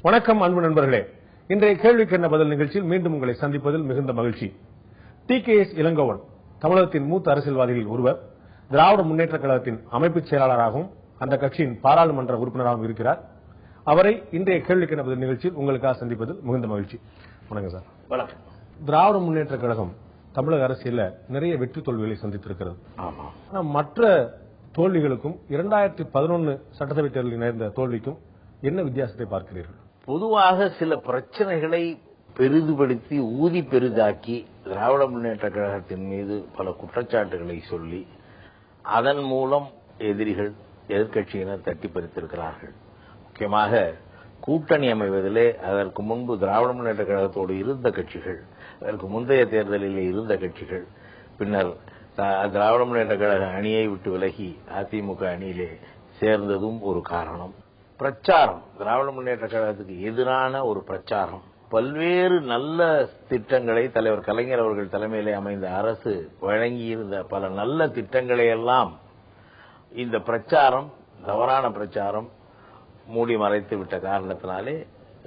வணக்கம் அன்பு நண்பர்களே. இன்றைய கேள்விக்கு என்ன பதில் நிகழ்ச்சியில் மீண்டும் உங்களை சந்திப்பதில் மிகுந்த மகிழ்ச்சி. TKS இளங்கோவன் தமிழகத்தின் மூத்த அரசியல்வாதிகளில் ஒருவர். திராவிட முன்னேற்ற கழகத்தின் அமைப்பு செயலாளராகவும் அந்த கட்சியின் பாராளுமன்ற உறுப்பினராகவும் இருக்கிறார். அவரை இன்றைய கேள்விக்கு என்ன பதில் நிகழ்ச்சியில் உங்களுக்காக சந்திப்பதில் மிகுந்த மகிழ்ச்சி. வணக்கம் சார். வணக்கம். திராவிட முன்னேற்ற கழகம் தமிழக அரசியல நிறைய வெற்றி தோல்விகளை சந்தித்திருக்கிறது. ஆனா மற்ற தோல்விகளுக்கும் 2011 சட்டசபை தேர்தலில் நேர்ந்த தோல்விக்கும் என்ன வித்தியாசத்தை பார்க்கிறீர்கள்? பொதுவாக சில பிரச்சனைகளை பெரிதுபடுத்தி ஊதி பெரிதாக்கி திராவிட முன்னேற்ற கழகத்தின் மீது பல குற்றச்சாட்டுகளை சொல்லி அதன் மூலம் எதிர்க்கட்சியினர் தட்டி பறித்திருக்கிறார்கள். முக்கியமாக கூட்டணி அமைவதிலே அதற்கு முன்பு திராவிட முன்னேற்ற கழகத்தோடு இருந்த கட்சிகள், அதற்கு முந்தைய தேர்தலிலே இருந்த கட்சிகள் பின்னர் திராவிட முன்னேற்ற கழக அணியை விட்டு விலகி அதிமுக அணியிலே சேர்ந்ததும் ஒரு காரணம். பிரச்சாரம், திராவிட முன்னேற்ற கழகத்துக்கு எதிரான ஒரு பிரச்சாரம், பல்வேறு நல்ல திட்டங்களை தலைவர் கலைஞர் அவர்கள் தலைமையிலே அமைந்த அரசு வழங்கியிருந்த பல நல்ல திட்டங்களை எல்லாம் இந்த பிரச்சாரம், தவறான பிரச்சாரம் மூடி மறைத்து விட்ட காரணத்தினாலே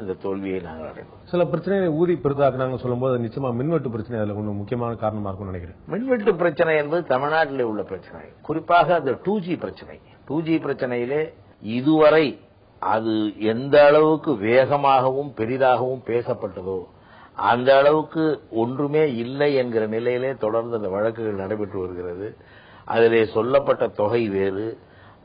இந்த தோல்வியை நாங்கள் அடைந்தோம். சில பிரச்சனைகளை ஊதி பெரிதாக்குனாங்க சொல்லும்போது நிச்சயமா மின்வெட்டு பிரச்சனை அதுல ஒன்று முக்கியமான காரணமா இருக்கும் நினைக்கிறேன். மின்வெட்டு பிரச்சனை என்பது தமிழ்நாட்டிலே உள்ள பிரச்சனை. குறிப்பாக அந்த 2G பிரச்சனை. 2G பிரச்சனையிலே இதுவரை அது எந்த அளவுக்கு வேகமாகவும் பெரிதாகவும் பேசப்பட்டதோ அந்த அளவுக்கு ஒன்றுமே இல்லை என்கிற நிலையிலே தொடர்ந்து அந்த வழக்குகள் நடைபெற்று வருகிறது. அதிலே சொல்லப்பட்ட தொகை வேறு.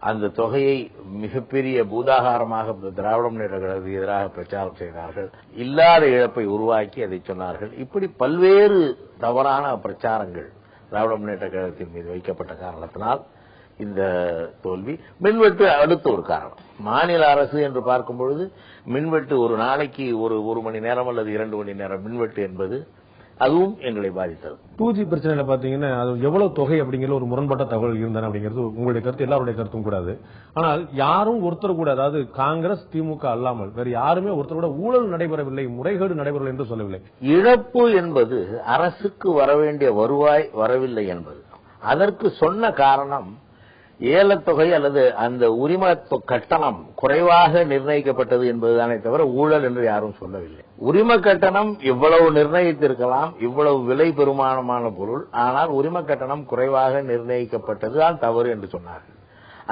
அந்த தொகையை மிகப்பெரிய பூதாகாரமாக திராவிட முன்னேற்ற கழகத்துக்கு எதிராக பிரச்சாரம் செய்தார்கள். இல்லாத இழப்பை உருவாக்கி அதை சொன்னார்கள். இப்படி பல்வேறு தவறான பிரச்சாரங்கள் திராவிட முன்னேற்ற கழகத்தின் மீது வைக்கப்பட்ட காரணத்தினால் இந்த தோல்வி. மின்வெட்டு அடுத்த ஒரு காரணம். மாநில அரசு என்று பார்க்கும் பொழுது மின்வெட்டு ஒரு நாளைக்கு ஒரு மணி நேரம் அல்லது 2 மணி நேரம் மின்வெட்டு என்பது அதுவும் எங்களை பாதித்தது. 2G பிரச்சனையில பாத்தீங்கன்னா அது எவ்வளவு தொகை அப்படிங்கிற ஒரு முரண்பட்ட தகவல் இருந்தன அப்படிங்கிறது உங்களுடைய கருத்து, எல்லாருடைய கருத்தும் கூடாது. ஆனால் யாரும் ஒருத்தர் கூட, அதாவது காங்கிரஸ் திமுக அல்லாமல் வேறு யாருமே ஒருத்தர் கூட ஊழல் நடைபெறவில்லை, முறைகேடு நடைபெறவில்லை என்று சொல்லவில்லை. இழப்பு என்பது அரசுக்கு வரவேண்டிய வருவாய் வரவில்லை என்பது. அதற்கு சொன்ன காரணம் ஏலத்தொகை அல்லது அந்த உரிம கட்டணம் குறைவாக நிர்ணயிக்கப்பட்டது என்பதுதானே தவிர ஊழல் என்று யாரும் சொல்லவில்லை. உரிம கட்டணம் இவ்வளவு நிர்ணயித்திருக்கலாம், இவ்வளவு விலை பெருமானமான பொருள், ஆனால் உரிம கட்டணம் குறைவாக நிர்ணயிக்கப்பட்டதுதான் தவறு என்று சொன்னார்கள்.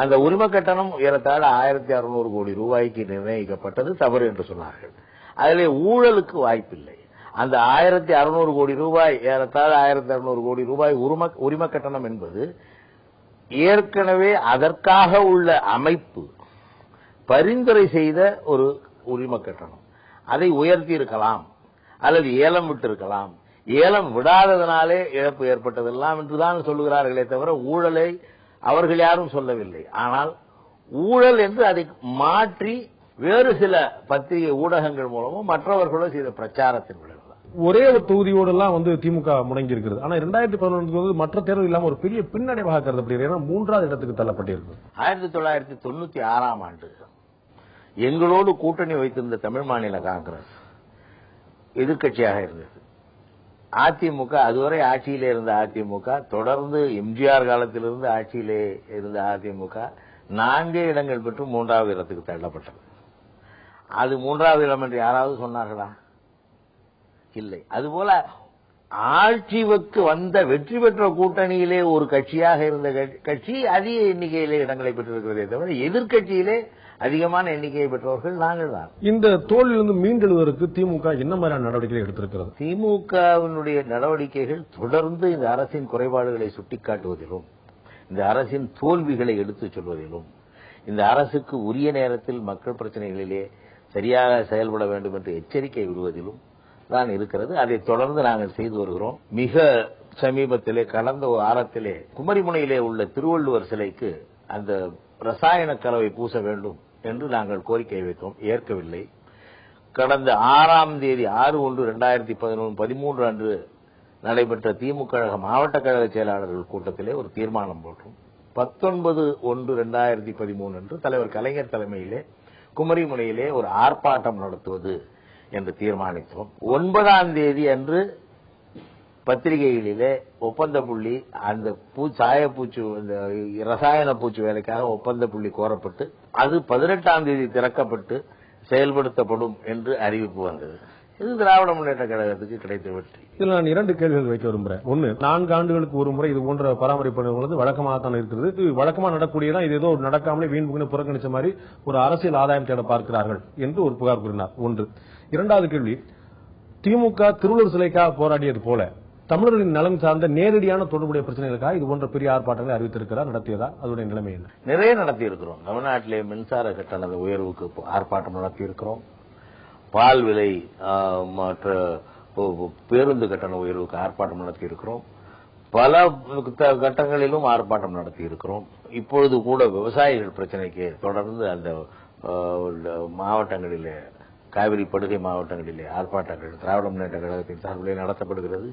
அந்த உரிம கட்டணம் ஏறத்தாழ 1600 கோடி ரூபாய்க்கு நிர்ணயிக்கப்பட்டது தவறு என்று சொன்னார்கள். அதிலே ஊழலுக்கு வாய்ப்பில்லை. அந்த 1600 கோடி ரூபாய், ஏறத்தாழ 1600 கோடி ரூபாய் உரிம கட்டணம் என்பது ஏற்கனவே அதற்காக உள்ள அமைப்பு பரிந்துரை செய்த ஒரு உரிம கட்டணம். அதை உயர்த்தி இருக்கலாம் அல்லது ஏலம் விட்டிருக்கலாம். ஏலம் விடாததனாலே இழப்பு ஏற்பட்டதெல்லாம் என்றுதான் சொல்லுகிறார்களே தவிர ஊழலை அவர்கள் யாரும் சொல்லவில்லை. ஆனால் ஊழல் என்று அதை மாற்றி வேறு சில பத்திரிகை ஊடகங்கள் மூலமும் மற்றவர்களோ செய்த பிரச்சாரத்தின் விளைவு. ஒரே ஒரு தொகுதியோடு எல்லாம் திமுக முடங்கி இருக்கிறது. ஆனா 2011 மற்ற தேர்தல் இல்லாம ஒரு பெரிய பின்னடைவாக கருதப்படுகிறது. 3வது இடத்துக்கு தள்ளப்பட்டிருக்கு. 1996ஆம் ஆண்டு எங்களோடு கூட்டணி வைத்திருந்த தமிழ் மாநில காங்கிரஸ் எதிர்க்கட்சியாக இருந்தது. அதிமுக, அதுவரை ஆட்சியிலே இருந்த அதிமுக, தொடர்ந்து எம்ஜிஆர் காலத்திலிருந்து ஆட்சியிலே இருந்த அதிமுக 4 இடங்கள் பெற்று 3வது இடத்துக்கு தள்ளப்பட்டது. அது 3வது இடம் என்று யாராவது சொன்னார்களா? இல்லை. அதுபோல ஆட்சிக்கு வந்த வெற்றி பெற்ற கூட்டணியிலே ஒரு கட்சியாக இருந்த கட்சி அதிக எண்ணிக்கையிலே இடங்களை பெற்றிருக்கிறதே தவிர எதிர்க்கட்சியிலே அதிகமான எண்ணிக்கையை பெற்றவர்கள் நாங்கள் தான். இந்த தோல்வியிலிருந்து மீண்டெழுவதற்கு திமுக என்ன மாதிரியான நடவடிக்கைகளை எடுத்திருக்கிறது? திமுகவினுடைய நடவடிக்கைகள் தொடர்ந்து இந்த அரசின் குறைபாடுகளை சுட்டிக்காட்டுவதிலும், இந்த அரசின் தோல்விகளை எடுத்துச் சொல்வதிலும், இந்த அரசுக்கு உரிய நேரத்தில் மக்கள் பிரச்சனைகளிலே சரியாக செயல்பட வேண்டும் என்று எச்சரிக்கை விடுவதிலும் தான் இருக்கிறது. அதை தொடர்ந்து நாங்கள் செய்து வருகிறோம். மிக சமீபத்திலே கடந்த ஒரு வாரத்திலே குமரிமுனையிலே உள்ள திருவள்ளுவர் சிலைக்கு அந்த ரசாயன கலவை பூச வேண்டும் என்று நாங்கள் கோரிக்கை வைத்தோம். ஏற்கவில்லை. கடந்த 6ஆம் தேதி 6/1/2013 அன்று நடைபெற்ற திமுக மாவட்ட கழக செயலாளர்கள் கூட்டத்திலே ஒரு தீர்மானம் போட்டோம். 19/1/2013 அன்று தலைவர் கலைஞர் தலைமையிலே குமரிமுனையிலே ஒரு ஆர்ப்பாட்டம் நடத்துவது என்று தீர்மானித்தோம். 9ஆம் தேதி அன்று பத்திரிகைகளிலே ஒப்பந்த புள்ளி, அந்த சாயப்பூச்சி, ரசாயன பூச்சி வேலைக்காக ஒப்பந்த புள்ளி கோரப்பட்டு அது 18ஆம் தேதி திறக்கப்பட்டு செயல்படுத்தப்படும் என்று அறிவிப்பு வந்தது. இது திராவிட முன்னேற்ற கழகத்துக்கு கிடைத்த வெற்றி. இதில் நான் 2 கேள்விகள் வைக்க விரும்புறேன். ஒன்னு, 4 ஆண்டுகளுக்கு ஒரு முறை இது போன்ற பராமரிப்பு பணிகள் வழக்கமாகத்தான் இருக்கிறது. இது வழக்கமா நடக்கூடியதான். இது ஏதோ நடக்காமலே வீண் புறக்கணிச்ச மாதிரி ஒரு அரசியல் ஆதாயம் தேட பார்க்கிறார்கள் என்று ஒரு புகார் கூறினார். ஒன்று. இரண்டாவது கேள்வி, திமுக திருவள்ளூர் சிலைக்காக போராடியது போல தமிழர்களின் நலன் சார்ந்த நேரடியான தொடர்புடைய பிரச்சனைகளுக்காக இது போன்ற பெரிய ஆர்ப்பாட்டங்களை அறிவித்திருக்கிறார், நடத்தியதா? அதோடைய நிலைமை என்ன? நிறைய நடத்தி இருக்கிறோம். தமிழ்நாட்டிலே மின்சார கட்டண உயர்வுக்கு ஆர்ப்பாட்டம் நடத்தி இருக்கிறோம். பால் விலை மற்ற பேருந்து கட்டண உயர்வுக்கு ஆர்ப்பாட்டம் நடத்தி இருக்கிறோம். பல கட்டங்களிலும் ஆர்ப்பாட்டம் நடத்தி இருக்கிறோம். இப்பொழுது கூட விவசாயிகள் பிரச்சனைக்கு தொடர்ந்து அந்த மாவட்டங்களிலே, காவிரி படுகை மாவட்டங்களிலே ஆர்ப்பாட்டங்கள் திராவிட முன்னேற்ற கழகத்தின் சார்பிலே நடத்தப்படுகிறது.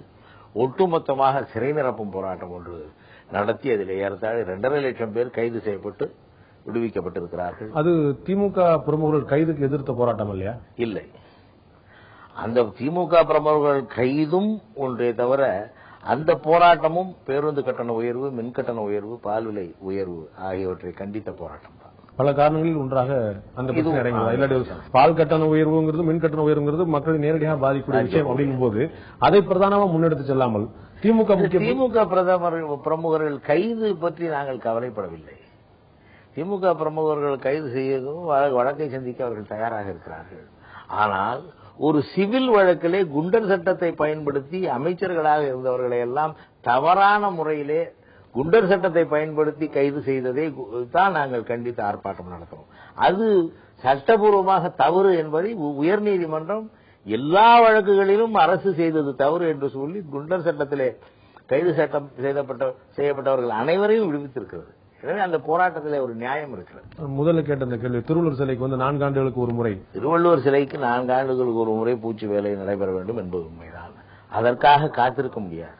ஒட்டுமொத்தமாக சிறை நிரப்பும் போராட்டம் ஒன்று நடத்தி அதில் ஏறத்தாழ 2.5 லட்சம் பேர் கைது செய்யப்பட்டு விடுவிக்கப்பட்டிருக்கிறார்கள். அது திமுக பிரமுகர்கள் கைதுக்கு எதிர்த்த போராட்டம் இல்லையா? இல்லை, அந்த திமுக பிரமுகர்கள் கைதும் ஒன்றே தவிர அந்த போராட்டமும் பேருந்து கட்டண உயர்வு, மின்கட்டண உயர்வு, பால் விலை உயர்வு ஆகியவற்றை கண்டித்த போராட்டம் தான். பல காரணங்களில் ஒன்றாக அந்த பிரச்சனை இறங்குது. பால் கட்டண உயர்வுங்கிறது, மின் கட்டண உயர்வுங்கிறது மக்களை நேரடியாக பாதிக்கூடிய விஷயம் அப்படிங்கும் போது அதை பிரதானமாக முன்னெடுத்து செல்லாமல் திமுக பிரமுகர்கள் கைது பற்றி நாங்கள் கவலைப்படவில்லை. திமுக பிரமுகர்கள் கைது செய்யவும் வழக்கை சந்திக்க அவர்கள் தயாராக இருக்கிறார்கள். ஆனால் ஒரு சிவில் வழக்கிலே குண்டர் சட்டத்தை பயன்படுத்தி அமைச்சர்களாக இருந்தவர்களை எல்லாம் தவறான முறையிலே குண்டர் சட்டத்தை பயன்படுத்தி கைது செய்ததை தான் நாங்கள் கண்டித்து ஆர்ப்பாட்டம் நடத்துறோம். அது சட்டபூர்வமாக தவறு என்பதை உயர்நீதிமன்றம் எல்லா வழக்குகளிலும் அரசு செய்தது தவறு என்று சொல்லி குண்டர் சட்டத்திலே கைது சட்டம் செய்யப்பட்டவர்கள் அனைவரையும் விடுவித்திருக்கிறது. எனவே அந்த போராட்டத்தில் ஒரு நியாயம் இருக்கிறது. முதல்ல கேட்ட அந்த கேள்வி, திருவள்ளூர் சிலைக்கு 4 ஆண்டுகளுக்கு ஒரு முறை, திருவள்ளூர் சிலைக்கு 4 ஆண்டுகளுக்கு ஒரு முறை பூச்சி வேலை நடைபெற வேண்டும் என்பது உண்மைதான். அதற்காக காத்திருக்க முடியாது.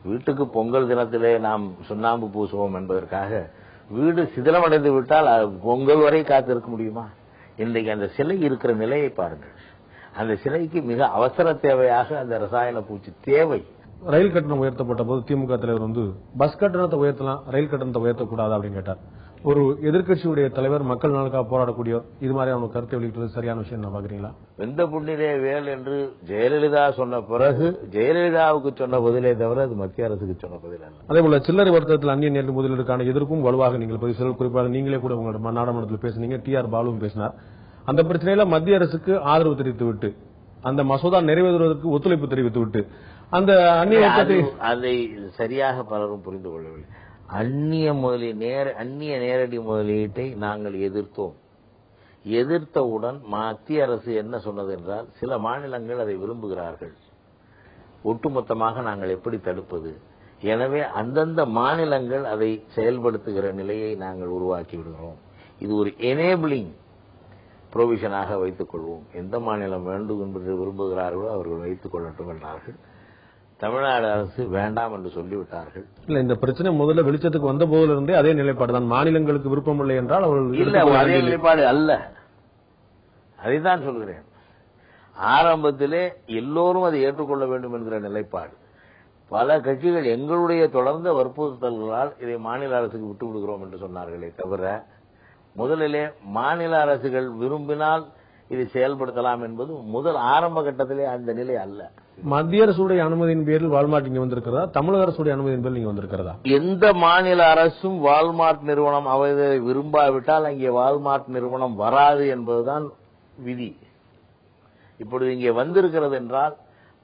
வீட்டுக்கு பொங்கல் தினத்திலே நாம் சுண்ணாம்பு பூசுவோம் என்பதற்காக வீடு சிதிலமடைந்து விட்டால் பொங்கல் வரை காத்திருக்க முடியுமா? இன்றைக்கு அந்த சிலை இருக்கிற நிலையை பாருங்கள். அந்த சிலைக்கு மிக அவசர தேவையாக அந்த ரசாயன பூச்சி தேவை. ரயில் கட்டணம் உயர்த்தப்பட்ட போது திமுக தலைவர் பஸ் கட்டணத்தை உயர்த்தலாம், ரயில் கட்டணத்தை உயர்த்தக்கூடாது அப்படின்னு கேட்டார். ஒரு எதிர்க்கட்சியுடைய தலைவர், மக்கள் நலனுக்காக போராடக்கூடியவர், இது மாதிரி அவங்க கருத்தை வெளியிட்டது சரியான விஷயம் நான் பாக்குறீங்களா? வெந்த புண்ணிலே வேல் என்று ஜெயலலிதா சொன்ன பிறகு ஜெயலலிதாவுக்கு சொன்ன பதிலே தவிர அது மத்திய அரசுக்கு சொன்ன பதில் அல்ல. அதே போல சில்லறை வர்த்தகத்தில் அந்நிய நேரடி முதலீடுக்கான எதிர்ப்பும் வலுவாக நீங்கள் பதிவு செய்ய, குறிப்பாக நீங்களே கூட உங்களோட நாடாளுமன்றத்தில் பேசுனீங்க, TR பாலுவும் பேசினார். அந்த பிரச்சனையில மத்திய அரசுக்கு ஆதரவு தெரிவித்துவிட்டு, அந்த மசோதா நிறைவேறுவதற்கு ஒத்துழைப்பு தெரிவித்துவிட்டு அந்த அந்நிய அதை சரியாக பலரும் புரிந்து கொள்ளவில்லை. அந்நிய நேரடி முதலீட்டை நாங்கள் எதிர்த்தோம். எதிர்த்தவுடன் மத்திய அரசு என்ன சொன்னது என்றால், சில மாநிலங்கள் அதை விரும்புகிறார்கள், ஒட்டுமொத்தமாக நாங்கள் எப்படி தடுப்பது? எனவே அந்தந்த மாநிலங்கள் அதை செயல்படுத்துகிற நிலையை நாங்கள் உருவாக்கி விடுகிறோம். இது ஒரு எனேபிளிங் புரோவிஷனாக வைத்துக் கொள்வோம். எந்த மாநிலம் வேண்டும் என்று விரும்புகிறார்களோ அவர்கள் வைத்துக் கொள்ளட்டும் என்றார்கள். தமிழ்நாடு அரசு வேண்டாம் என்று சொல்லிவிட்டார்கள். இல்ல, இந்த பிரச்சனை முதல்ல வெளிச்சத்துக்கு வந்த போதிலிருந்தே அதே நிலைப்பாடு தான். மாநிலங்களுக்கு விருப்பம் இல்லை என்றால் அவர்கள் இல்ல, அதே நிலைப்பாடு அல்ல. அதைத்தான் சொல்கிறேன். ஆரம்பத்திலே எல்லோரும் அதை ஏற்றுக்கொள்ள வேண்டும் என்கிற நிலைப்பாடு. பல கட்சிகள் எங்களுடைய தொடர்ந்த வற்புறுத்தல்களால் இதை மாநில அரசுக்கு விட்டு விடுகிறோம் என்று சொன்னார்களே தவிர, முதலிலே மாநில அரசுகள் விரும்பினால் இதை செயல்படுத்தலாம் என்பது முதல் ஆரம்ப கட்டத்திலே அந்த நிலை அல்ல. மத்திய அரசுடைய அனுமதியின் பேரில் வால்மார்ட் இங்க வந்திருக்கிறதா, தமிழக அரசுடைய அனுமதியின் பேரில் நீங்க வந்திருக்கிறதா? எந்த மாநில அரசும் வால்மார்ட் நிறுவனம் அவரை விரும்பாவிட்டால் அங்கே வால்மார்ட் நிறுவனம் வராது என்பதுதான் விதி. இப்பொழுது இங்கே வந்திருக்கிறது என்றால்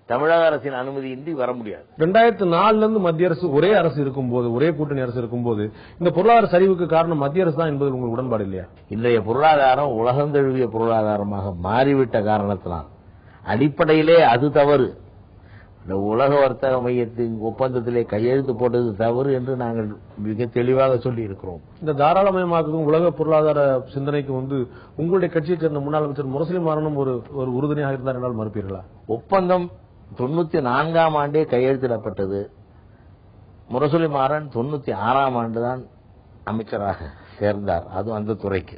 தமிழக அரசின் அனுமதியின்றி வர முடியாது. 2004 இருந்து மத்திய அரசு ஒரே அரசு இருக்கும்போது, ஒரே கூட்டணி அரசு இருக்கும்போது இந்த பொருளாதார சரிவுக்கு காரணம் மத்திய அரசு தான் என்பது உங்களுக்கு உடன்பாடு இல்லையா? இன்றைய பொருளாதாரம் உலகம் தழுவிய பொருளாதாரமாக மாறிவிட்ட காரணத்தினால் அடிப்படையிலே அது தவறு. இந்த உலக வர்த்தக மையத்தின் ஒப்பந்தத்திலே கையெழுத்து போட்டது தவறு என்று நாங்கள் மிக தெளிவாக சொல்லி இருக்கிறோம். இந்த தாராளமயமாக்கும் உலக பொருளாதார சிந்தனைக்கு உங்களுடைய கட்சியைச் சேர்ந்த முன்னாள் அமைச்சர் முரசொலி மாறனும் ஒரு உறுதுணையாக இருந்தார் என்றால் மறுப்பீர்களா? ஒப்பந்தம் 94ஆம் ஆண்டே கையெழுத்திடப்பட்டது. முரசொலி மாறன் 96ஆம் ஆண்டு தான் அமைச்சராக சேர்ந்தார், அதுவும் அந்த துறைக்கு.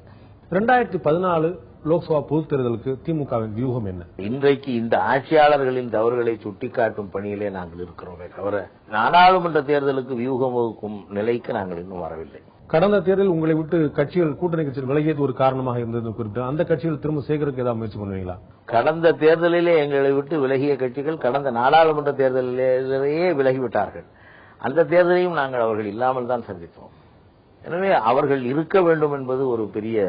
2014 லோக்சபா பொதுத் தேர்தலுக்கு திமுகவின் வியூகம் என்ன? இன்றைக்கு இந்த ஆட்சியாளர்களின் தவறுகளை சுட்டிக்காட்டும் பணியிலே நாங்கள் இருக்கிறோமே தவிர நாடாளுமன்ற தேர்தலுக்கு வியூகம் வகுக்கும் நிலைக்கு நாங்கள் இன்னும் வரவில்லை. கடந்த தேர்தலில் உங்களை விட்டு கட்சிகள் கூட்டணி கட்சிகள் விலகியது ஒரு காரணமாக இருந்தது குறிப்பிட்டு அந்த கட்சிகள் திரும்ப சேகரிக்க ஏதாவது முயற்சி பண்ணுவீங்களா? கடந்த தேர்தலிலே எங்களை விட்டு விலகிய கட்சிகள் கடந்த நாடாளுமன்ற தேர்தலிலேயே விலகிவிட்டார்கள். அந்த தேர்தலையும் நாங்கள் அவர்கள் இல்லாமல் தான் சந்தித்தோம். எனவே அவர்கள் இருக்க வேண்டும் என்பது ஒரு பெரிய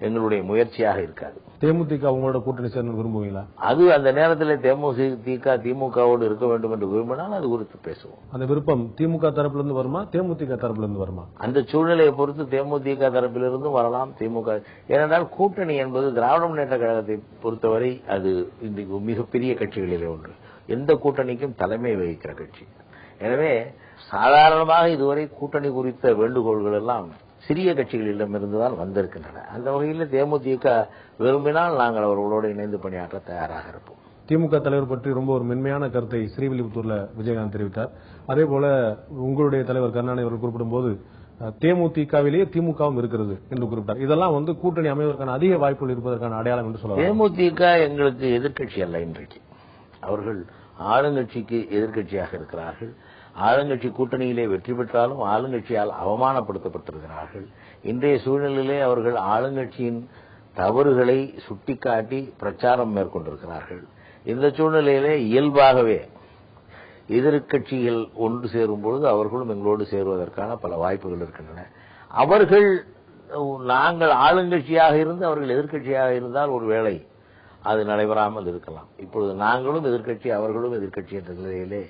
எங்களுடைய முயற்சியாக இருக்காது. தேமுதிக உங்களோட கூட்டணி சேர்ந்து விரும்புவீங்களா? அது அந்த நேரத்தில் தேமுதிக திமுகவோடு இருக்க வேண்டும் என்று விரும்பினால் அது குறித்து பேசுவோம். அந்த விருப்பம் திமுக தரப்பிலிருந்து வருமா தேமுதிக தரப்பிலிருந்து வருமா? அந்த சூழ்நிலையை பொறுத்து தேமுதிக தரப்பிலிருந்தும் வரலாம் திமுக. ஏனென்றால் கூட்டணி என்பது திராவிட முன்னேற்ற கழகத்தை பொறுத்தவரை அது இன்றைக்கு மிகப்பெரிய கட்சிகளிலே ஒன்று. எந்த கூட்டணிக்கும் தலைமை வகிக்கிற கட்சி. எனவே சாதாரணமாக இதுவரை கூட்டணி குறித்த வேண்டுகோள்கள் எல்லாம் சிறிய கட்சிகளிடமிருந்துதான் வந்திருக்கின்றன. அந்த வகையில் தேமுதிக விரும்பினால் நாங்கள் அவர்களோடு இணைந்து பணியாற்ற தயாராக இருப்போம். திமுக தலைவர் பற்றி ரொம்ப ஒரு மென்மையான கருத்தை ஸ்ரீவில்லிபுத்தூர்ல விஜயகாந்த் தெரிவித்தார். அதே போல உங்களுடைய தலைவர் கருணாநிதி அவர்கள் குறிப்பிடும் போது தேமுதிகவிலேயே திமுகவும் இருக்கிறது என்று குறிப்பிட்டார். இதெல்லாம் கூட்டணி அமைவதற்கான அதிக வாய்ப்புகள் இருப்பதற்கான அடையாளம் என்று சொல்லலாம். தேமுதிக எங்களுக்கு எதிர்க்கட்சி அல்ல. இன்றைக்கு அவர்கள் ஆளுங்கட்சிக்கு எதிர்க்கட்சியாக இருக்கிறார்கள். ஆளுங்கட்சி கூட்டணியிலே வெற்றி பெற்றாலும் ஆளுங்கட்சியால் அவமானப்படுத்தப்பட்டிருக்கிறார்கள். இன்றைய சூழ்நிலையிலே அவர்கள் ஆளுங்கட்சியின் தவறுகளை சுட்டிக்காட்டி பிரச்சாரம் மேற்கொண்டிருக்கிறார்கள். இந்த சூழ்நிலையிலே இயல்பாகவே எதிர்க்கட்சிகள் ஒன்று சேரும் பொழுது அவர்களும் எங்களோடு சேருவதற்கான பல வாய்ப்புகள் இருக்கின்றன. அவர்கள் நாங்கள் ஆளுங்கட்சியாக இருந்து அவர்கள் எதிர்க்கட்சியாக இருந்தால் ஒருவேளை அது நடைபெறாமல் இருக்கலாம். இப்பொழுது நாங்களும் எதிர்க்கட்சி அவர்களும் எதிர்க்கட்சி என்ற நிலையிலே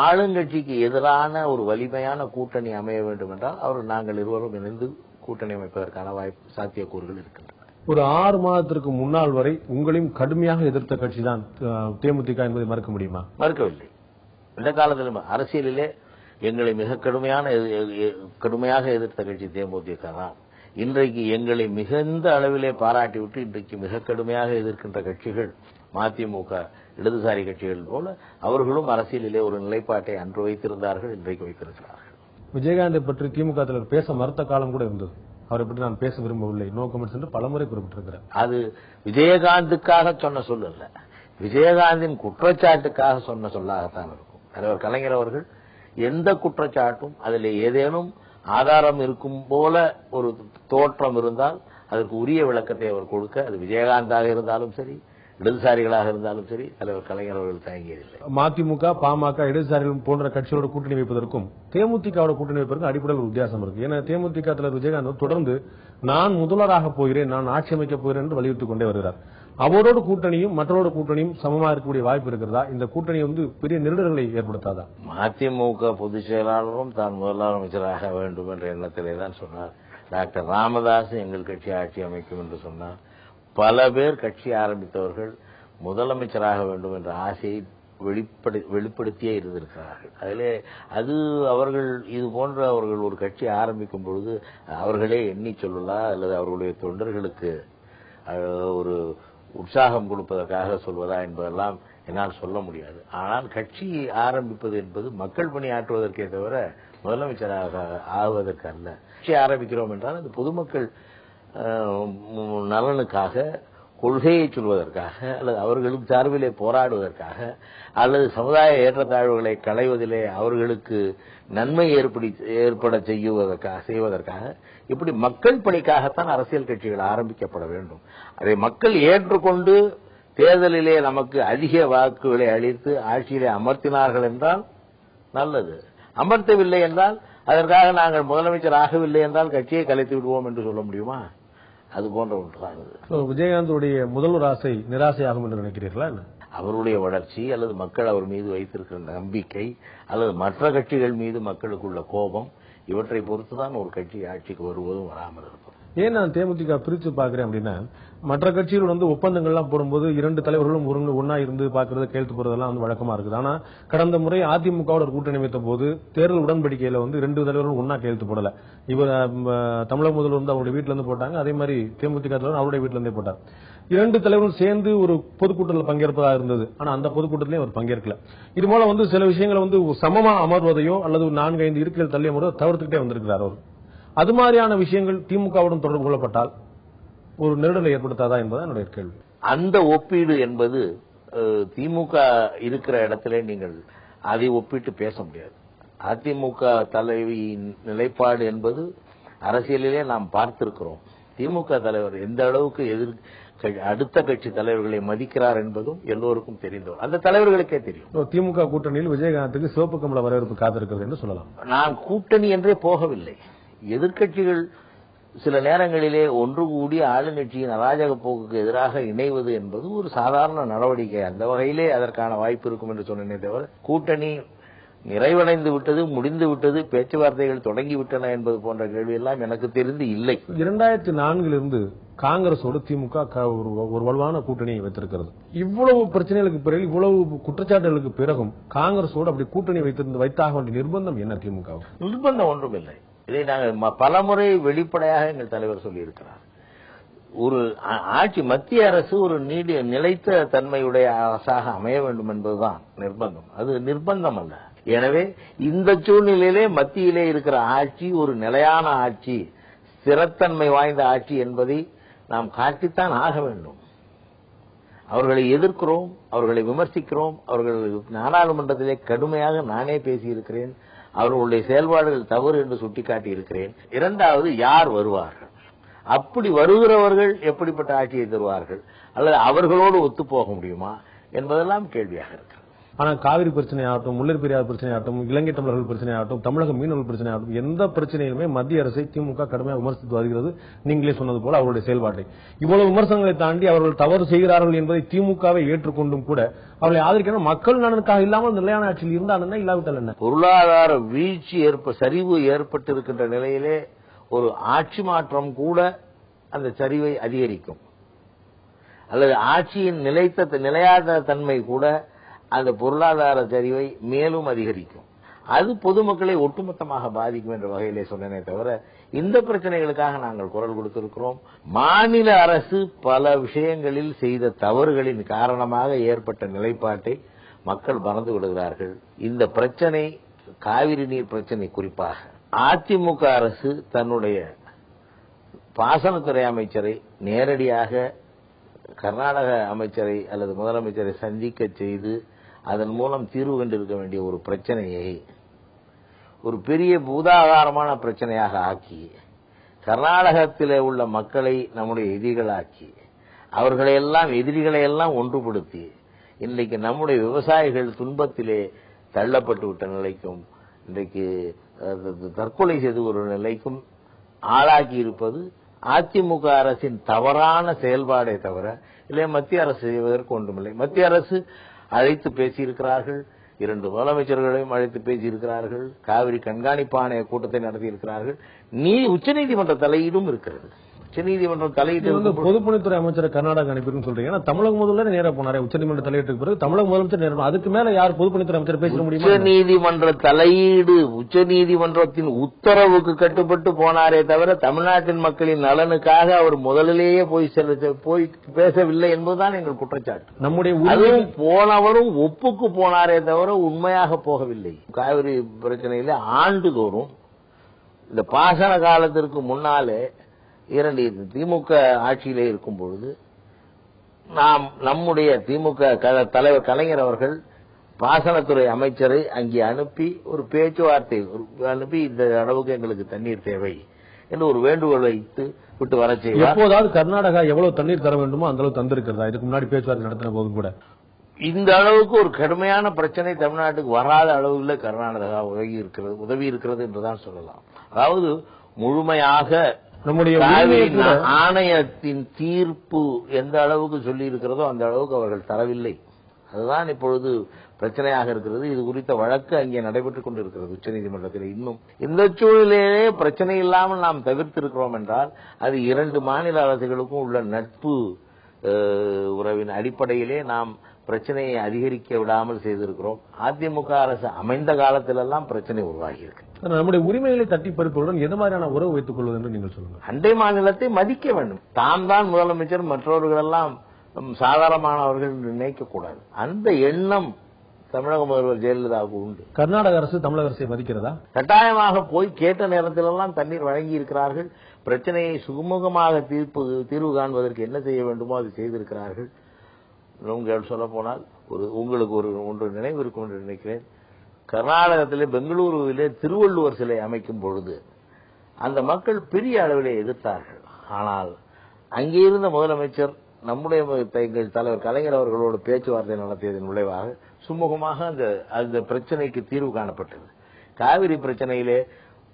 ஆளுங்கட்சிக்கு எதிரான ஒரு வலிமையான கூட்டணி அமைய வேண்டும் என்றால் நாங்கள் இருவரும் இணைந்து கூட்டணி அமைப்பதற்கான வாய்ப்பு சாத்தியக்கூறுகள் இருக்கின்றன. ஒரு 6 மாதத்திற்கு முன்னால் வரை உங்களையும் கடுமையாக எதிர்த்த கட்சி தான் தேமுதிக என்பதை மறுக்க முடியுமா? மறுக்கவில்லை. இந்த காலத்திலும் அரசியலிலே எங்களை மிக கடுமையாக எதிர்த்த கட்சி தேமுதிக தான். இன்றைக்கு எங்களை மிகுந்த அளவிலே பாராட்டிவிட்டு இன்றைக்கு மிக கடுமையாக எதிர்க்கின்ற கட்சிகள் மதிமுக இடதுசாரி கட்சிகள் போல அவர்களும் அரசியலிலே ஒரு நிலைப்பாட்டை அன்று வைத்திருந்தார்கள், இன்றைக்கு வைத்திருக்கிறார்கள். விஜயகாந்தை பற்றி திமுக தலைவர் பேச மறுத்த காலம் கூட இருந்தது. அவரை பற்றி நான் பேச விரும்பவில்லை, நோ கமெண்ட்ஸ் என்று பலமுறை குறிப்பிட்டிருக்கிறார். அது விஜயகாந்துக்காக சொன்ன சொல் அல்ல, விஜயகாந்தின் குற்றச்சாட்டுக்காக சொன்ன சொல்லாகத்தான் இருக்கும். தலைவர் கலைஞர் அவர்கள் எந்த குற்றச்சாட்டும் அதில் ஏதேனும் ஆதாரம் இருக்கும் போல ஒரு தோற்றம் இருந்தால் அதற்கு உரிய விளக்கத்தை அவர் கொடுக்க, அது விஜயகாந்தாக இருந்தாலும் சரி இடதுசாரிகளாக இருந்தாலும் சரி தலைவர் கலைஞர் அவர்கள் தயங்கியதில்லை. மதிமுக பாமக இடதுசாரிகள் போன்ற கட்சியோட கூட்டணி வைப்பதற்கும் தேமுதிகவோட கூட்டணி வைப்பதற்கும் அடிப்படையில் ஒரு வித்தியாசம் இருக்கு. ஏன்னா தேமுதிக தலைவர் விஜயகாந்த் தொடர்ந்து நான் முதல்வராக போகிறேன், நான் ஆட்சி அமைக்க போகிறேன் என்று வலியுறுத்திக் கொண்டே வருகிறார். அவரோட கூட்டணியும் மற்றவரோட கூட்டணியும் சமமாக இருக்கக்கூடிய வாய்ப்பு இருக்கிறதா? இந்த கூட்டணி பெரிய நெருடல்களை ஏற்படுத்தாதா? மதிமுக பொதுச் செயலாளரும் தான் முதலமைச்சராக வேண்டும் என்ற எண்ணத்திலே தான் சொன்னார். டாக்டர் ராமதாஸ் எங்கள் கட்சி ஆட்சி அமைக்கும் என்று சொன்னார். பல பேர் கட்சி ஆரம்பித்தவர்கள் முதலமைச்சராக வேண்டும் என்ற ஆசையை வெளிப்படுத்தியே இருந்திருக்கிறார்கள். அதிலே அவர்கள் இது போன்ற அவர்கள் ஒரு கட்சி ஆரம்பிக்கும் பொழுது அவர்களே எண்ணி சொல்லலாம் அல்லது அவர்களுடைய தொண்டர்களுக்கு ஒரு உற்சாகம் கொடுப்பதற்காக சொல்வதா என்பதெல்லாம் என்னால் சொல்ல முடியாது. ஆனால் கட்சி ஆரம்பிப்பது என்பது மக்கள் பணியாற்றுவதற்கே தவிர முதலமைச்சராக ஆவதற்கு அல்ல. கட்சி ஆரம்பிக்கிறோம் என்றால் அது பொதுமக்கள் நலனுக்காக, கொள்கையை சொல்வதற்காக அல்லது அவர்களும் சார்பிலே போராடுவதற்காக அல்லது சமுதாய ஏற்றத்தாழ்வுகளை களைவதிலே அவர்களுக்கு நன்மை ஏற்பட செய்வதற்காக இப்படி மக்கள் பணிக்காகத்தான் அரசியல் கட்சிகள் ஆரம்பிக்கப்பட வேண்டும். அதை மக்கள் ஏற்றுக்கொண்டு தேர்தலிலே நமக்கு அதிக வாக்குகளை அளித்து ஆட்சியிலே அமர்த்தினார்கள் என்றால் நல்லது. அமர்த்தவில்லை என்றால் அதற்காக நாங்கள் முதலமைச்சர் ஆகவில்லை என்றால் கட்சியை கலைத்து விடுவோம் என்று சொல்ல முடியுமா? அது போன்ற ஒன்றுதான். விஜயகாந்துடைய முதல்வர் ஆசை நிராசையாகும் என்று நினைக்கிறீர்களா? அவருடைய வளர்ச்சி அல்லது மக்கள் அவர் மீது வைத்திருக்கிற நம்பிக்கை அல்லது மற்ற கட்சிகள் மீது மக்களுக்குள்ள கோபம் இவற்றை பொறுத்துதான் ஒரு கட்சி ஆட்சிக்கு வருவதும் வராமல் இருக்கும். ஏன் நான் தேமுதிக பிரிச்சு பாக்குறேன் அப்படின்னா, மற்ற கட்சிகள் ஒப்பந்தங்கள்லாம் போடும்போது 2 தலைவர்களும் ஒன்னா இருந்து பாக்குறது கையெழுத்து போறதெல்லாம் வழக்கமா இருக்குது. ஆனா கடந்த முறை அதிமுகவோட கூட்டணி அமைத்த போது தேர்தல் உடன்படிக்கையில 2 தலைவர்களும் ஒன்னா கையெழுத்து போடல. இவர் தமிழக முதல்வர் அவருடைய வீட்டுல இருந்து போட்டாங்க, அதே மாதிரி தேமுதிக தலைவர் அவருடைய வீட்டுல இருந்தே போட்டார். 2 தலைவரும் சேர்ந்து ஒரு பொதுக்கூட்டத்தில் பங்கேற்பதாக இருந்தது. ஆனா அந்த பொதுக்கூட்டத்திலே அவர் பங்கேற்கல. இது போல சில விஷயங்களை சமமா அமர்வதையோ அல்லது 4-5 இருக்கைகள் தள்ளி அமர்வதோ தவிர்த்துக்கிட்டே வந்திருக்கிறார் அவர். அது மாதிரியான விஷயங்கள் திமுகவுடன் தொடர்பு கொள்ளப்பட்டால் ஒரு நெருடலை ஏற்படுத்தாதா என்பது என்னுடைய கேள்வி. அந்த ஒப்பீடு என்பது திமுக இருக்கிற இடத்திலே நீங்கள் அதை ஒப்பிட்டு பேச முடியாது. அதிமுக தலைவியின் நிலைப்பாடு என்பது அரசியலிலே நாம் பார்த்திருக்கிறோம். திமுக தலைவர் எந்த அளவுக்கு அடுத்த கட்சி தலைவர்களை மதிக்கிறார் என்பதும் எல்லோருக்கும் தெரிந்தோம். அந்த தலைவர்களுக்கே தெரியும். திமுக கூட்டணியில் விஜயகாந்துக்கு சிவப்பு கமல வரவேற்பு காத்திருக்கிறது என்று சொல்லலாம். நான் கூட்டணி என்றே போகவில்லை. எதிர்க்கட்சிகள் சில நேரங்களிலே ஒன்று கூடி ஆளுங்கட்சியின் அராஜக போக்குக்கு எதிராக இணைவது என்பது ஒரு சாதாரண நடவடிக்கை. அந்த வகையிலே அதற்கான வாய்ப்பு இருக்கும் என்று சொன்னேனே தவிர கூட்டணி நிறைவடைந்து விட்டது, முடிந்து விட்டது, பேச்சுவார்த்தைகள் தொடங்கிவிட்டன என்பது போன்ற கேள்வி எல்லாம் எனக்கு தெரிந்து இல்லை. 2004 காங்கிரஸோடு திமுக ஒரு வலுவான கூட்டணியை வைத்திருக்கிறது. இவ்வளவு பிரச்சனைகளுக்கு பிறகு, இவ்வளவு குற்றச்சாட்டுகளுக்கு பிறகும் காங்கிரஸோடு அப்படி கூட்டணி வைத்தாக வேண்டிய நிர்பந்தம் என்ன? திமுக நிர்பந்தம் ஒன்றும் இல்லை. இதை நாங்கள் பலமுறை வெளிப்படையாக எங்கள் தலைவர் சொல்லியிருக்கிறார். ஒரு ஆட்சி, மத்திய அரசு ஒரு நிலைத்த தன்மையுடைய அரசாக அமைய வேண்டும் என்பதுதான் நிர்பந்தம். அது நிர்பந்தம் அல்ல. எனவே இந்த சூழ்நிலையிலே மத்தியிலே இருக்கிற ஆட்சி ஒரு நிலையான ஆட்சி, ஸ்திரத்தன்மை வாய்ந்த ஆட்சி என்பதை நாம் காட்டித்தான் ஆக வேண்டும். அவர்களை எதிர்க்கிறோம், அவர்களை விமர்சிக்கிறோம். அவர்கள் நாடாளுமன்றத்திலே கடுமையாக நானே பேசியிருக்கிறேன். அவர்களுடைய செயல்பாடுகள் தவறு என்று சுட்டிக்காட்டி இருக்கிறேன். இரண்டாவது, யார் வருவார்கள், அப்படி வருகிறவர்கள் எப்படிப்பட்ட ஆட்சியை தருவார்கள், அல்லது அவர்களோடு ஒத்துப்போக முடியுமா என்பதெல்லாம் கேள்வியாக இருக்கிறது. ஆனால் காவிரி பிரச்சனை ஆகட்டும், முல்லை பெரியார் பிரச்சனை ஆகட்டும், இலங்கை தமிழர்கள் பிரச்சனை ஆகட்டும், தமிழக மீனவர்கள் பிரச்சனை ஆகட்டும், எந்த பிரச்சனையிலுமே மத்திய அரசை திமுக கடுமையாக விமர்சித்து வருகிறது. நீங்களே சொன்னது போல அவருடைய செயல்பாட்டை, இவ்வளவு விமர்சனங்களை தாண்டி அவர்கள் தவறு செய்கிறார்கள் என்பதை திமுகவை ஏற்றுக்கொண்டும் கூட அவர்களை ஆதரிக்கணும். மக்கள் நலனுக்காக இல்லாமல் நிலையான ஆட்சியில் இருந்தால் என்ன, இல்லாவிட்டால் என்ன? பொருளாதார வீழ்ச்சி சரிவு ஏற்பட்டிருக்கின்ற நிலையிலே ஒரு ஆட்சி மாற்றம் கூட அந்த சரிவை அதிகரிக்கும், அல்லது ஆட்சியின் நிலையாத தன்மை கூட அந்த பொருளாதார சரிவை மேலும் அதிகரிக்கும். அது பொதுமக்களை ஒட்டுமொத்தமாக பாதிக்கும் என்ற வகையிலே சொன்னேனே தவிர இந்த பிரச்சனைகளுக்காக நாங்கள் குரல் கொடுத்திருக்கிறோம். மாநில அரசு பல விஷயங்களில் செய்த தவறுகளின் காரணமாக ஏற்பட்ட நிலைப்பாட்டை மக்கள் மறந்து விடுகிறார்கள். இந்த பிரச்சனை, காவிரி நீர் பிரச்சனை குறிப்பாக, அதிமுக அரசு தன்னுடைய பாசனத்துறை அமைச்சரை நேரடியாக கர்நாடக அமைச்சரை அல்லது முதலமைச்சரை சந்திக்க செய்து அதன் மூலம் தீர்வு கண்டிருக்க வேண்டிய ஒரு பிரச்சனையை ஒரு பெரிய பூதாகாரமான பிரச்சனையாக ஆக்கி, கர்நாடகத்திலே உள்ள மக்களை நம்முடைய எதிரிகளாக்கி, எதிரிகளை எல்லாம் ஒன்றுபடுத்தி இன்றைக்கு நம்முடைய விவசாயிகள் துன்பத்திலே தள்ளப்பட்டு விட்ட நிலைக்கும், இன்றைக்கு தற்கொலை செய்து ஒரு நிலைக்கும் ஆளாக்கி இருப்பது அதிமுக அரசின் தவறான செயல்பாடே தவிர இல்லை மத்திய அரசு செய்வதற்கு ஒன்றுமில்லை. மத்திய அரசு அழைத்து பேசியிருக்கிறார்கள், 2 முதலமைச்சர்களையும் அழைத்து பேசியிருக்கிறார்கள், காவிரி கண்காணிப்பு ஆணைய கூட்டத்தை நடத்தியிருக்கிறார்கள். உச்சநீதிமன்ற தலையீடும் இருக்கிறது. உச்சநீதிமன்றம் தலையீட்டு பொதுப்பணித்துறை அமைச்சர் கர்நாடக அனுப்பியிருக்கும் சொல்றீங்க. தமிழக முதல்வர் நேரா போனாரே உச்சநீதிமன்ற தலையீட்டுக்கு பிறகு தமிழக முதலமைச்சர் நேரம், அதுக்கு மேல யார் பொதுப்பணித்துறை அமைச்சர் பேச முடியும்? உச்சநீதிமன்ற தலையீடு, உச்சநீதிமன்றத்தின் உத்தரவுக்கு கட்டுப்பட்டு போனாரே தவிர தமிழ்நாட்டின் மக்களின் நலனுக்காக அவர் முதலிலேயே போய் பேசவில்லை என்பதுதான் எங்கள் குற்றச்சாட்டு. நம்முடைய போனவரும் ஒப்புக்கு போனாரே தவிர உண்மையாக போகவில்லை. காவிரி பிரச்சனையில ஆண்டுதோறும் இந்த பாசன காலத்திற்கு முன்னாலே 2 திமுக ஆட்சியிலே இருக்கும் பொழுது நம்முடைய திமுக தலைவர் கலைஞர் அவர்கள் பாசனத்துறை அமைச்சரை அங்கே அனுப்பி ஒரு பேச்சுவார்த்தை அனுப்பி, இந்த அளவுக்கு எங்களுக்கு தண்ணீர் தேவை என்று ஒரு வேண்டுகோள் வைத்து விட்டு வர செய்வார். எப்போதாவது கர்நாடகா எவ்வளவு தண்ணீர் தர வேண்டுமோ அந்த அளவு தந்திருக்கிறதா? இதுக்கு முன்னாடி பேச்சுவார்த்தை நடத்தின போது கூட இந்த அளவுக்கு ஒரு கடுமையான பிரச்சனை தமிழ்நாட்டுக்கு வராத அளவுல கர்நாடகா உதவி இருக்கிறது என்றுதான் சொல்லலாம். அதாவது முழுமையாக நம்முடைய ஆணையத்தின் தீர்ப்பு எந்த அளவுக்கு சொல்லி இருக்கிறதோ அந்த அளவுக்கு அவர்கள் தரவில்லை. அதுதான் இப்பொழுது பிரச்சனையாக இருக்கிறது. இது குறித்த வழக்கு அங்கே நடைபெற்றுக் கொண்டிருக்கிறது உச்சநீதிமன்றத்தில். இன்னும் இந்த சூழ்நிலையிலே பிரச்சனை இல்லாமல் நாம் தவிர்த்திருக்கிறோம் என்றால் அது 2 மாநில அரசுகளுக்கும் உள்ள நட்பு உறவின் அடிப்படையிலே நாம் பிரச்சனையை அதிகரிக்க விடாமல் செய்திருக்கிறோம். அதிமுக அரசு அமைந்த காலத்திலெல்லாம் பிரச்சனை உருவாகி இருக்கு. நம்முடைய உரிமைகளை தட்டி பறிப்பதுடன் எது மாதிரியான உறவு வைத்துக் கொள்வது என்று நீங்கள் சொல்லுங்கள். அண்டை மாநிலத்தை மதிக்க வேண்டும். தான் முதலமைச்சர், மற்றவர்கள் எல்லாம் சாதாரணமானவர்கள் நினைக்கக்கூடாது. அந்த எண்ணம் தமிழக முதல்வர் ஜெயலலிதாவுக்கு உண்டு. கர்நாடக அரசு தமிழக அரசை மதிக்கிறதா? கட்டாயமாக போய் கேட்ட நேரத்திலெல்லாம் தண்ணீர் வழங்கி இருக்கிறார்கள். பிரச்சனையை சுமூகமாக தீர்வு காண்பதற்கு என்ன செய்ய வேண்டுமோ அது செய்திருக்கிறார்கள். சொல்ல போனால் உங்களுக்கு ஒன்று நினைவு இருக்கும் என்று நினைக்கிறேன். கர்நாடகத்திலே பெங்களூருவிலே திருவள்ளுவர் சிலை அமைக்கும் பொழுது அந்த மக்கள் பெரிய அளவிலே எதிர்த்தார்கள். ஆனால் அங்கே இருந்த முதலமைச்சர் நம்முடைய எங்கள் தலைவர் கலைஞர் அவர்களோடு பேச்சுவார்த்தை நடத்தியதன் விளைவாக சுமூகமாக அந்த பிரச்சனைக்கு தீர்வு காணப்பட்டது. காவிரி பிரச்சனையிலே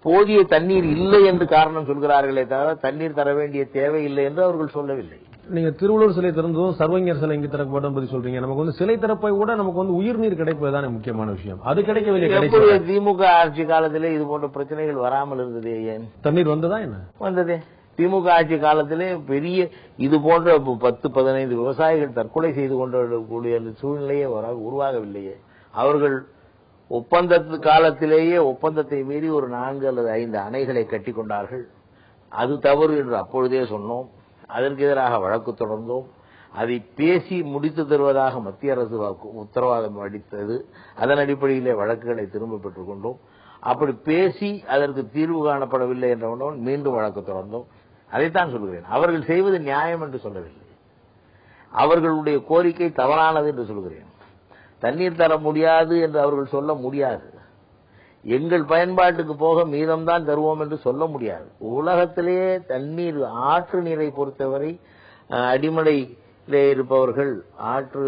போதிய தண்ணீர் இல்லை என்று காரணம் சொல்கிறார்களே தவிர தண்ணீர் தர வேண்டிய தேவை இல்லை என்று அவர்கள் சொல்லவில்லை. நீங்க திருவள்ளுவர் சிலை திறந்ததும் சர்வஞர் சிலை இங்கு திறக்கப்படும் பத்தி சொல்றீங்க. நமக்கு சிலை திறப்பை கூட நமக்கு உயிர்நீர் கிடைப்பதுதானே முக்கியமான விஷயம். அது கிடைக்கவில்லை. திமுக ஆட்சி காலத்திலே இது போன்ற பிரச்சனைகள் வராமல் இருந்ததே ஏன்? தண்ணீர் வந்ததா என்ன? வந்ததே. திமுக ஆட்சி காலத்திலே பெரிய இது போன்ற 10-15 விவசாயிகள் தற்கொலை செய்து கொண்டக்கூடிய சூழ்நிலையே உருவாகவில்லையே. அவர்கள் ஒப்பந்த காலத்திலேயே ஒப்பந்தத்தை மீறி ஒரு 4 அல்லது 5 அணைகளை கட்டி கொண்டார்கள். அது தவறு என்று அப்பொழுதே சொன்னோம். அதற்கு எதிராக வழக்கு தொடர்ந்தோம். அதை பேசி முடித்து தருவதாக மத்திய அரசு உத்தரவாதம் அளித்தது. அதன் அடிப்படையிலே வழக்குகளை திரும்ப பெற்றுக் கொண்டோம். அப்படி பேசி அதற்கு தீர்வு காணப்படவில்லை என்றவுடன் மீண்டும் வழக்கு தொடர்ந்தோம். அதைத்தான் சொல்கிறேன். அவர்கள் செய்வது நியாயம் என்று சொல்லவில்லை. அவர்களுடைய கோரிக்கை தவறானது என்று சொல்கிறேன். தண்ணீர் தர முடியாது என்று அவர்கள் சொல்ல முடியாது. எங்கள் பயன்பாட்டுக்கு போக மீதம்தான் தருவோம் என்று சொல்ல முடியாது. உலகத்திலேயே தண்ணீர் ஆற்று நீரை பொறுத்தவரை அடிமடையிலே இருப்பவர்கள் ஆற்று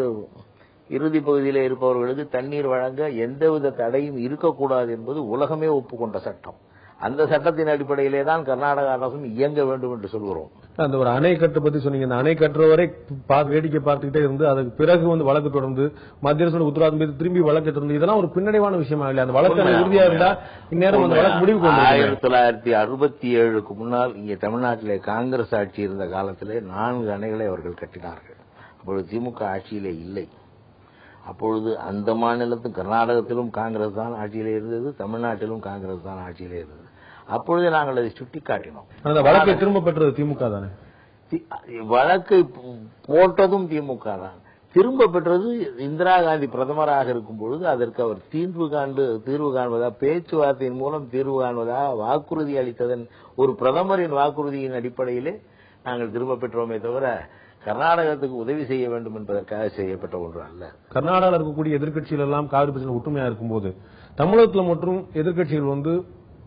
இறுதி பகுதியிலே இருப்பவர்களுக்கு தண்ணீர் வழங்க எந்தவித தடையும் இருக்கக்கூடாது என்பது உலகமே ஒப்புக்கொண்ட சட்டம். அந்த சட்டத்தின் அடிப்படையிலே தான் கர்நாடக அரசும் இயங்க வேண்டும் என்று சொல்கிறோம். அந்த ஒரு அணை கட்டு பத்தி சொன்னீங்க. அந்த அணை கட்டுற வரை வேடிக்கை பார்த்துக்கிட்டே இருந்து அதுக்கு பிறகு வழக்கு தொடர்ந்து மத்திய அரசு உத்தரவாதம் மீது திரும்பி வழக்கு தொடர்ந்து இதெல்லாம் ஒரு பின்னடைவான விஷயமா இல்லையா? அந்த வழக்கு உறுதியா இருந்தா இந்நேரம் அந்த வழக்கு முடிவு கொண்டு 1967க்கு முன்னால் இங்கே தமிழ்நாட்டிலே காங்கிரஸ் ஆட்சி இருந்த காலத்திலே 4 அணைகளை அவர்கள் கட்டினார்கள். அப்பொழுது திமுக ஆட்சியிலே இல்லை. அப்பொழுது அந்த மாநிலத்திலும் கர்நாடகத்திலும் காங்கிரஸ் தான் ஆட்சியிலே இருந்தது, தமிழ்நாட்டிலும் காங்கிரஸ் தான் ஆட்சியிலே இருந்தது. அப்பொழுது நாங்கள் அதை சுட்டிக்காட்டினோம். அந்த வழக்கை திரும்ப பெற்றது திமுக தானே? வழக்கை போட்டதும் திமுக தான். திரும்ப பெற்றது இந்திரா காந்தி பிரதமராக இருக்கும் பொழுது அதற்கு அவர் தீர்வு காண்பதா, பேச்சுவார்த்தையின் மூலம் தீர்வு காண்பதா வாக்குறுதி அளித்ததன் ஒரு பிரதமரின் வாக்குறுதியின் அடிப்படையிலே நாங்கள் திரும்ப பெற்றோமே தவிர கர்நாடகத்துக்கு உதவி செய்ய வேண்டும் என்பதற்காக செய்யப்பட்ட ஒன்று அல்ல. கர்நாடகாவில் இருக்கக்கூடிய எதிர்க்கட்சிகள் எல்லாம் காவிரி பிரச்சனை ஒற்றுமையா இருக்கும்போது தமிழகத்தில் மற்றும் எதிர்க்கட்சிகள்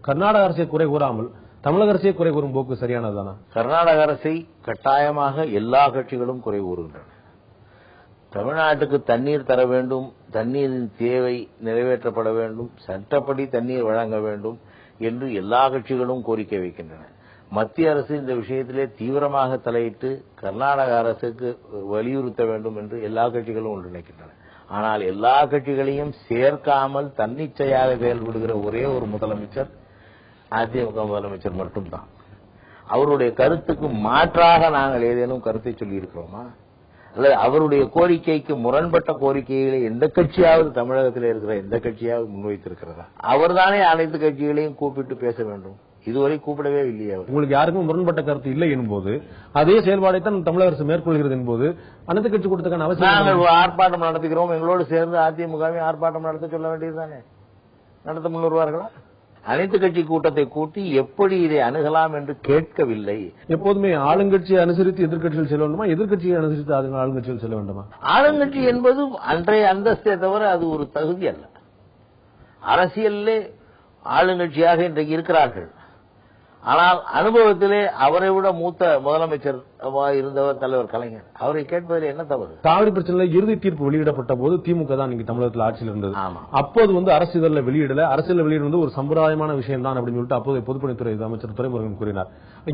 கர்நாடக அரசை குறை கூறாமல் தமிழக அரசை குறை கூறும் போக்கு சரியானதுதானா? கர்நாடக அரசை கட்டாயமாக எல்லா கட்சிகளும் குறை கூறுகின்றன. தமிழ்நாட்டுக்கு தண்ணீர் தர வேண்டும், தண்ணீரின் தேவை நிறைவேற்றப்பட வேண்டும், சட்டப்படி தண்ணீர் வழங்க வேண்டும் என்று எல்லா கட்சிகளும் கோரிக்கை வைக்கின்றன. மத்திய அரசு இந்த விஷயத்திலே தீவிரமாக தலையிட்டு கர்நாடக அரசுக்கு வலியுறுத்த வேண்டும் என்று எல்லா கட்சிகளும் ஒன்றிணைக்கின்றன. ஆனால் எல்லா கட்சிகளையும் சேர்க்காமல் தன்னிச்சையாக செயல்படுகிற ஒரே ஒரு முதலமைச்சர் அதிமுக முதலமைச்சர் மட்டும்தான். அவருடைய கருத்துக்கு மாற்றாக நாங்கள் ஏதேனும் கருத்தை சொல்லி இருக்கிறோமா? அல்லது அவருடைய கோரிக்கைக்கு முரண்பட்ட கோரிக்கைகளை எந்த கட்சியாவது தமிழகத்தில் இருக்கிற எந்த கட்சியாவது முன்வைத்திருக்கிறதா? அவர்தானே அனைத்து கட்சிகளையும் கூப்பிட்டு பேச வேண்டும். இதுவரை கூப்பிடவே இல்லையா? உங்களுக்கு யாருக்கும் முரண்பட்ட கருத்து இல்லை என்போது அதே செயல்பாடைத்தான் தமிழக அரசு மேற்கொள்கிறது என்பது அனைத்து கட்சி கொடுத்ததுக்கான அவசியம். நாங்கள் ஆர்ப்பாட்டம் நடத்துகிறோம், எங்களோடு சேர்ந்து அதிமுகவை ஆர்ப்பாட்டம் நடத்த சொல்ல வேண்டியதுதானே. நடத்த முன்வருவார்களா? அனைத்து கட்சி கூட்டத்தை கூட்டி எப்படி இதை அணுகலாம் என்று கேட்கவில்லை. எப்போதுமே ஆளுங்கட்சியை அனுசரித்து எதிர்க்கட்சிகள் செல்ல வேண்டுமா, எதிர்க்கட்சியை அனுசரித்து ஆளுங்கட்சிகள் செல்ல வேண்டுமா? ஆளுங்கட்சி என்பது அன்றைய அந்தஸ்தே தவிர அது ஒரு தகுதி அல்ல. அரசியலிலே ஆளுங்கட்சியாக இன்றைக்கு இருக்கிறார்கள். ஆனால் அனுபவத்திலே அவரை விட மூத்த முதலமைச்சர் இருந்தவர் தலைவர் கலைஞர். அவரை கேட்பதில் என்ன தவறு? காவிரி பிரச்சனையில் இறுதி தீர்ப்பு வெளியிடப்பட்ட போது திமுக தான் இங்க தமிழகத்தில் ஆட்சியில் இருந்தது. அப்போது அரசியலில் வெளியிடல, அரசியல் வெளியிட ஒரு சம்பிரதாயமான விஷயம் தான் அப்படின்னு சொல்லிட்டு அப்போது பொதுப்பணித்துறை அமைச்சர் துரைமுருகன் கூறினார்.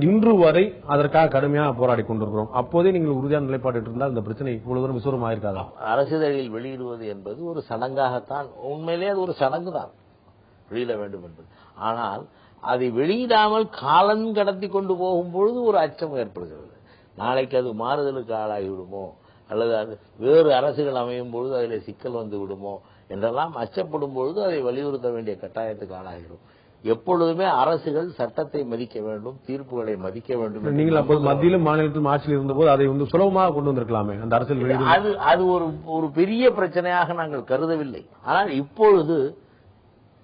இன்று வரை அதற்காக கடுமையாக போராடி கொண்டிருக்கிறோம். அப்போதே நீங்கள் உறுதியான நிலைப்பாடு இருந்தால் இந்த பிரச்சனை இவ்வளவு தூரம் விசுவரமாக இருக்காதா? அரசியலில் வெளியிடுவது என்பது ஒரு சடங்காகத்தான், உண்மையிலே அது ஒரு சடங்கு தான் வெளியிட வேண்டும் என்பது. ஆனால் அதை வெளியிடாமல் காலம் கடத்தி கொண்டு போகும்பொழுது ஒரு அச்சம் ஏற்படுகிறது. நாளைக்கு அது மாறுதலுக்கு ஆளாகிவிடுமோ, அல்லது அது வேறு அரசுகள் அமையும் பொழுது அதில் சிக்கல் வந்து விடுமோ என்றெல்லாம் அச்சப்படும் பொழுது அதை வலியுறுத்த வேண்டிய கட்டாயத்துக்கு ஆளாகிறோம். எப்பொழுதுமே அரசுகள் சட்டத்தை மதிக்க வேண்டும், தீர்ப்புகளை மதிக்க வேண்டும். நீங்கள் அப்போது மத்தியிலும் மாநிலத்திலும் ஆட்சியில் இருந்தபோது அதை சுலபமாக கொண்டு வந்திருக்கலாமே அந்த அரசியல். அது ஒரு பெரிய பிரச்சனையாக நாங்கள் கருதவில்லை. ஆனால் இப்பொழுது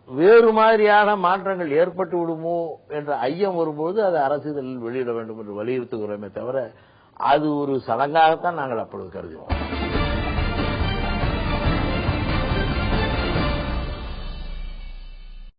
வேறு மாதிரியான மாற்றங்கள் ஏற்பட்டு விடுமோ என்ற ஐயம் வரும்போது அது அரசியலில் வெளியிட வேண்டும் என்று வலியுறுத்துகிறோமே தவிர அது ஒரு சடங்காகத்தான் நாங்கள் அப்பொழுது கருதுகிறோம்.